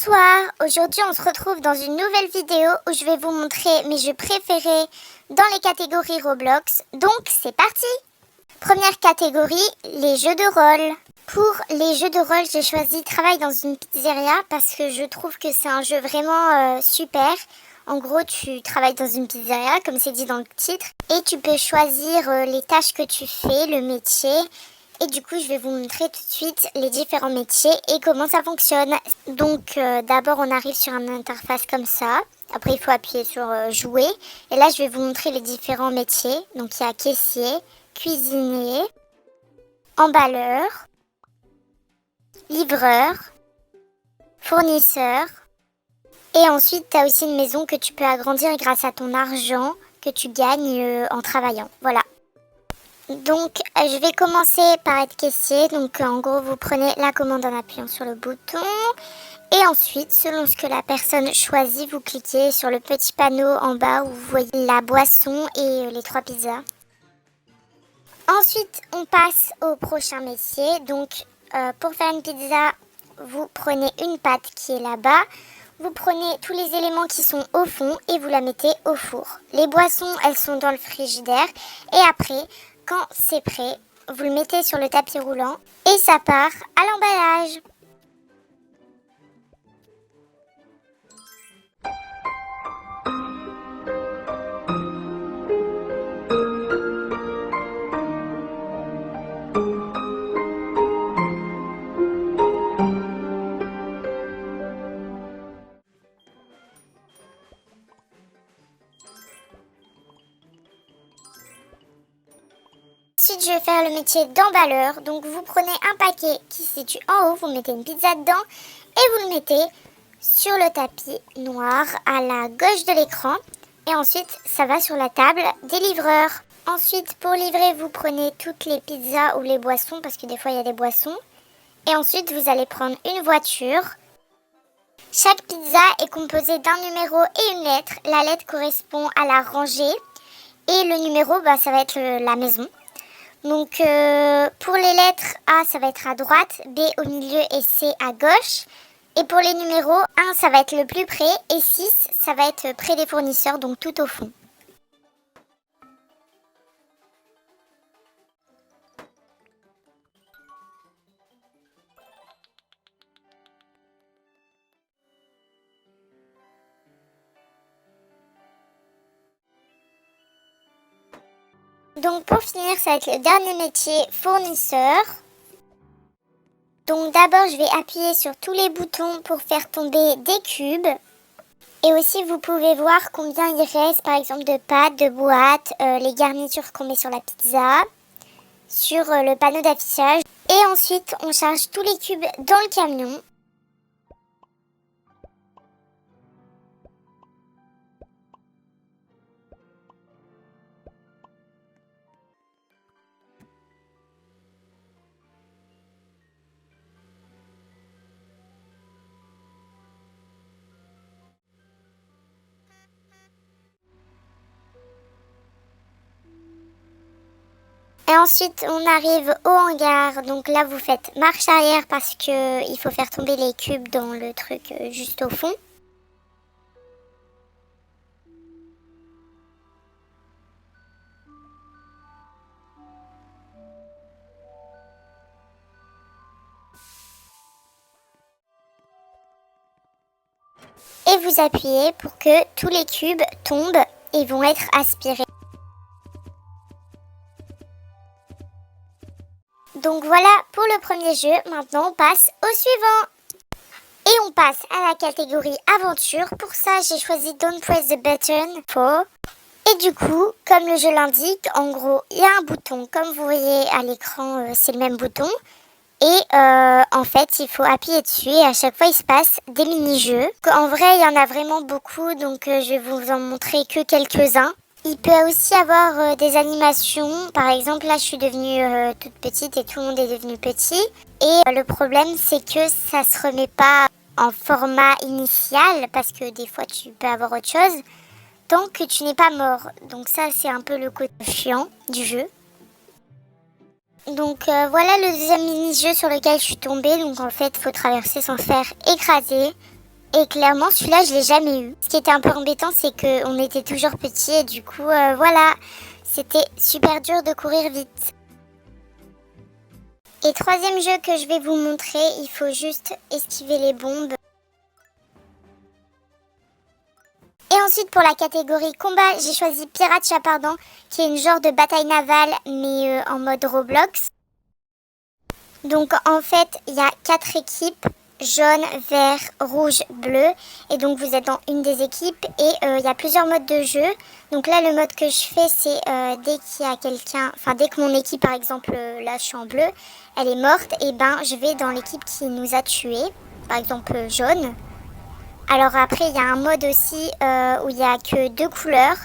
Bonsoir, aujourd'hui on se retrouve dans une nouvelle vidéo où je vais vous montrer mes jeux préférés dans les catégories Roblox. Donc c'est parti! Première catégorie, les jeux de rôle. Pour les jeux de rôle, j'ai choisi Travail dans une pizzeria parce que je trouve que c'est un jeu vraiment super. En gros, tu travailles dans une pizzeria, comme c'est dit dans le titre, et tu peux choisir les tâches que tu fais, le métier. Et du coup, je vais vous montrer tout de suite les différents métiers et comment ça fonctionne. Donc, d'abord, on arrive sur une interface comme ça. Après, il faut appuyer sur jouer. Et là, je vais vous montrer les différents métiers. Donc, il y a caissier, cuisinier, emballeur, livreur, fournisseur. Et ensuite, tu as aussi une maison que tu peux agrandir grâce à ton argent que tu gagnes en travaillant. Voilà. Donc, je vais commencer par être caissier. Donc, en gros, vous prenez la commande en appuyant sur le bouton. Et ensuite, selon ce que la personne choisit, vous cliquez sur le petit panneau en bas où vous voyez la boisson et les 3 pizzas. Ensuite, on passe au prochain métier. Donc, pour faire une pizza, vous prenez une pâte qui est là-bas. Vous prenez tous les éléments qui sont au fond et vous la mettez au four. Les boissons, elles sont dans le frigidaire. Et après, quand c'est prêt, vous le mettez sur le tapis roulant et ça part à l'emballage. Ensuite, je vais faire le métier d'emballeur. Donc, vous prenez un paquet qui se situe en haut, vous mettez une pizza dedans et vous le mettez sur le tapis noir à la gauche de l'écran. Et ensuite, ça va sur la table des livreurs. Ensuite, pour livrer, vous prenez toutes les pizzas ou les boissons, parce que des fois, il y a des boissons. Et ensuite, vous allez prendre une voiture. Chaque pizza est composée d'un numéro et une lettre. La lettre correspond à la rangée. Et le numéro, ça va être la maison. Donc, pour les lettres, A, ça va être à droite, B au milieu et C à gauche. Et pour les numéros, 1, ça va être le plus près et 6, ça va être près des fournisseurs, donc tout au fond. Donc, pour finir, ça va être le dernier métier, fournisseur. Donc d'abord, je vais appuyer sur tous les boutons pour faire tomber des cubes. Et aussi, vous pouvez voir combien il reste, par exemple, de pâtes, de boîtes, les garnitures qu'on met sur la pizza, sur le panneau d'affichage. Et ensuite, on charge tous les cubes dans le camion. Et ensuite, on arrive au hangar. Donc là, vous faites marche arrière parce que il faut faire tomber les cubes dans le truc juste au fond. Et vous appuyez pour que tous les cubes tombent et vont être aspirés. Donc voilà pour le premier jeu. Maintenant, on passe au suivant. Et on passe à la catégorie aventure. Pour ça, j'ai choisi Don't Press the Button for. Et du coup, comme le jeu l'indique, en gros, il y a un bouton. Comme vous voyez à l'écran, c'est le même bouton. Et en fait, il faut appuyer dessus et à chaque fois, il se passe des mini-jeux. En vrai, il y en a vraiment beaucoup, donc je vais vous en montrer que quelques-uns. Il peut aussi avoir des animations. Par exemple, là, je suis devenue toute petite et tout le monde est devenu petit. Et le problème, c'est que ça se remet pas en format initial parce que des fois, tu peux avoir autre chose tant que tu n'es pas mort. Donc ça, c'est un peu le côté chiant du jeu. Donc voilà le deuxième mini-jeu sur lequel je suis tombée. Donc en fait, il faut traverser sans se faire écraser. Et clairement, celui-là, je l'ai jamais eu. Ce qui était un peu embêtant, c'est qu'on était toujours petits et du coup, voilà, c'était super dur de courir vite. Et troisième jeu que je vais vous montrer, il faut juste esquiver les bombes. Et ensuite, pour la catégorie combat, j'ai choisi Pirate Chapardan, qui est une genre de bataille navale, mais en mode Roblox. Donc en fait, il y a 4 équipes, jaune, vert, rouge, bleu. Et donc vous êtes dans une des équipes et il y a plusieurs modes de jeu. Donc là, le mode que je fais, c'est dès qu'il y a quelqu'un, enfin dès que mon équipe, par exemple, là je suis en bleu, elle est morte, et ben je vais dans l'équipe qui nous a tués, par exemple jaune. Alors après, il y a un mode aussi où il n'y a que 2 couleurs.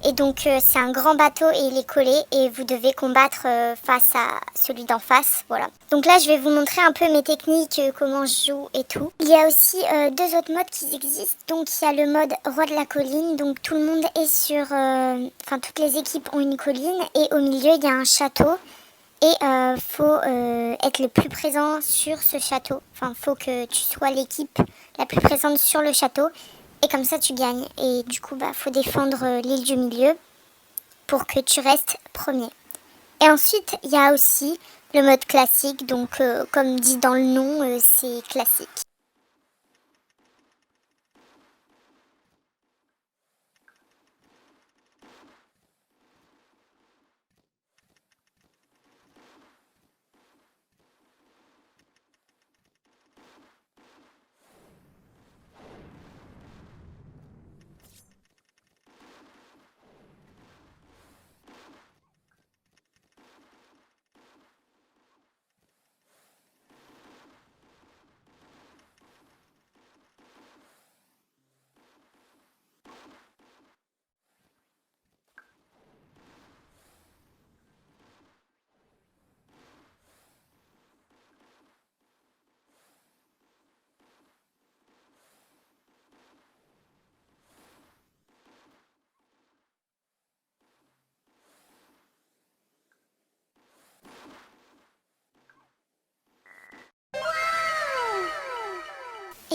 Et donc c'est un grand bateau et il est collé et vous devez combattre face à celui d'en face, voilà. Donc là je vais vous montrer un peu mes techniques, comment je joue et tout. Il y a aussi 2 autres modes qui existent. Donc il y a le mode roi de la colline, donc tout le monde est sur... Enfin toutes les équipes ont une colline et au milieu il y a un château. Et faut être le plus présent sur ce château. Enfin, faut que tu sois l'équipe la plus présente sur le château. Et comme ça, tu gagnes. Et du coup, bah, faut défendre l'île du milieu pour que tu restes premier. Et ensuite, il y a aussi le mode classique. Donc, comme dit dans le nom, c'est classique.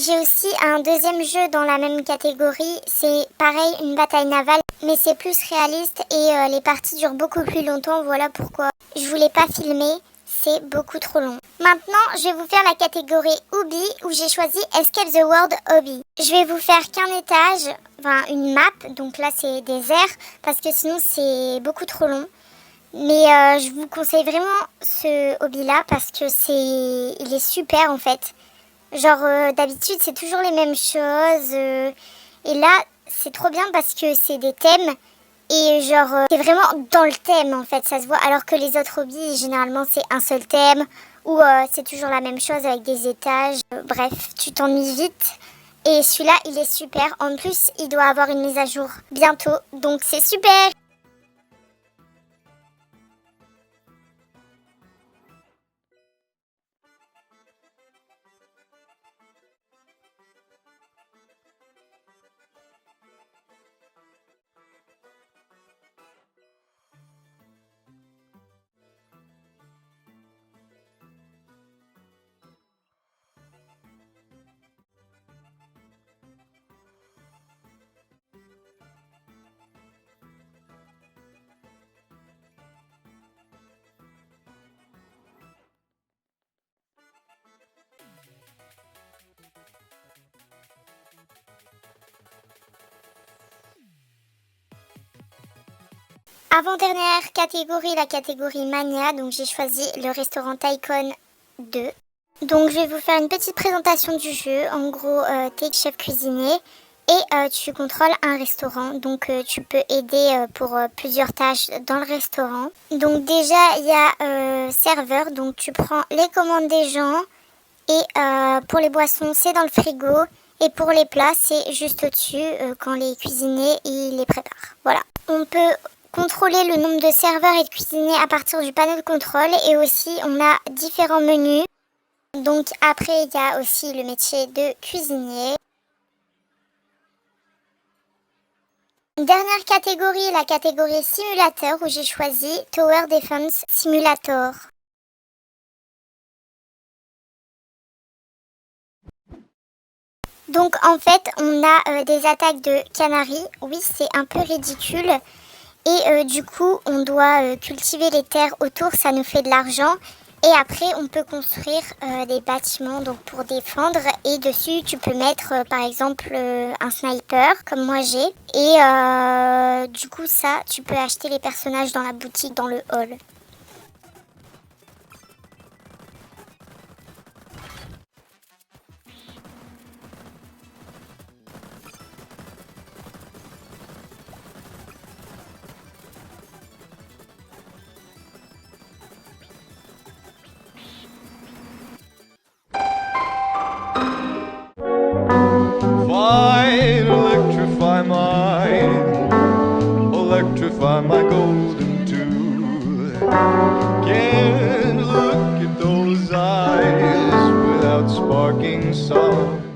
J'ai aussi un deuxième jeu dans la même catégorie, c'est pareil, une bataille navale, mais c'est plus réaliste et les parties durent beaucoup plus longtemps, voilà pourquoi je voulais pas filmer, c'est beaucoup trop long. Maintenant, je vais vous faire la catégorie Hobby où j'ai choisi Escape the World Hobby. Je vais vous faire qu'un étage, enfin une map, donc là c'est des airs, parce que sinon c'est beaucoup trop long. Mais je vous conseille vraiment ce hobby-là parce que il est super en fait. Genre d'habitude c'est toujours les mêmes choses et là c'est trop bien parce que c'est des thèmes et genre c'est vraiment dans le thème en fait, ça se voit, alors que les autres hobbies généralement c'est un seul thème ou c'est toujours la même chose avec des étages. Bref, tu t'ennuies vite. Et celui-là il est super, en plus il doit avoir une mise à jour bientôt donc c'est super. Avant-dernière catégorie, la catégorie Mania, donc j'ai choisi le restaurant Tycoon 2. Donc je vais vous faire une petite présentation du jeu. En gros, t'es chef cuisinier et tu contrôles un restaurant. Donc tu peux aider pour plusieurs tâches dans le restaurant. Donc déjà il y a serveur, donc tu prends les commandes des gens et pour les boissons c'est dans le frigo. Et pour les plats, c'est juste au-dessus quand les cuisiniers ils les préparent. Voilà. On peut contrôler le nombre de serveurs et de cuisiniers à partir du panneau de contrôle. Et aussi, on a différents menus. Donc après, il y a aussi le métier de cuisinier. Dernière catégorie, la catégorie simulateur où j'ai choisi Tower Defense Simulator. Donc en fait, on a des attaques de canaris. Oui, c'est un peu ridicule. Et du coup, on doit cultiver les terres autour, ça nous fait de l'argent. Et après, on peut construire des bâtiments donc pour défendre. Et dessus, tu peux mettre par exemple un sniper, comme moi j'ai. Et du coup, ça, tu peux acheter les personnages dans la boutique, dans le hall. Fine, electrify mine, electrify my golden tooth. Can't look at those eyes without sparking some